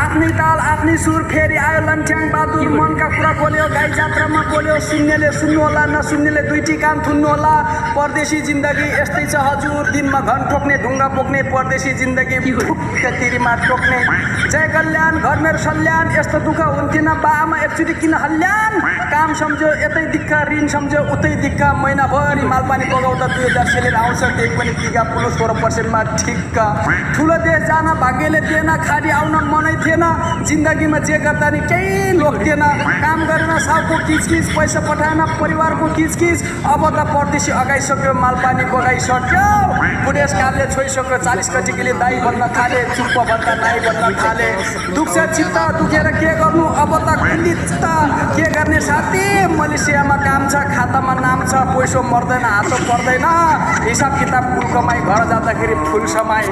आफ्नै ताल आफ्नै सुर फेरि आयो लन्ठ्याङ बहादुर मनका कुरा बोल्यो गाई जात्रामा बोल्यो सुन्नेले सुन्नु होला नसुन्नेले दुईटी कान थुन्नु होला परदेशी जिन्दगी यस्तै छ हजुर दिनमा घन ठोक्ने ढुङ्गा बोक्ने परदेशी जिन्दगी फुक्क तिरीमा टोक्ने जय कल्याण घर मेरो सल्यान यस्तो दुःख हुन्थेन बा आमा एकचोटि किन हल्यान काम सम्झ्यो यतै दिक्क ऋण सम्झ्यो उतै दिक्क महिनाभरि मालपानी बगाउँदा 2000 सेलेर आउँछ त्यही पनि टिका पुलुस 4%मा ठिक्क ठुलो देश जान भाग्यले दिएन खाडी आउन मनै थिएन जिन्दगीमा जे गर्दा नि केही लोक्थेन काम गरेन साउको किचकिच पैसा पठाएन परिवारको किचकिच अब त परदेशी अगाइसक्यो मालपानी बगाइसक्यो बुढेसकालले छोइसक्यो 40 कटिकीले दाई भन्न थाले चुप्प भन्दा नाइ भन्न थाले दुख्छ चित्त दुखेर के गर्नु अब त खुल्लित के गर्ने साथी मलेसियामा काम छ खातामा नाम छ पैसो मर्दैन हातो पर्दैन हिसाब किताब कुल कमाई घर जाँदाखेरि फुल समाई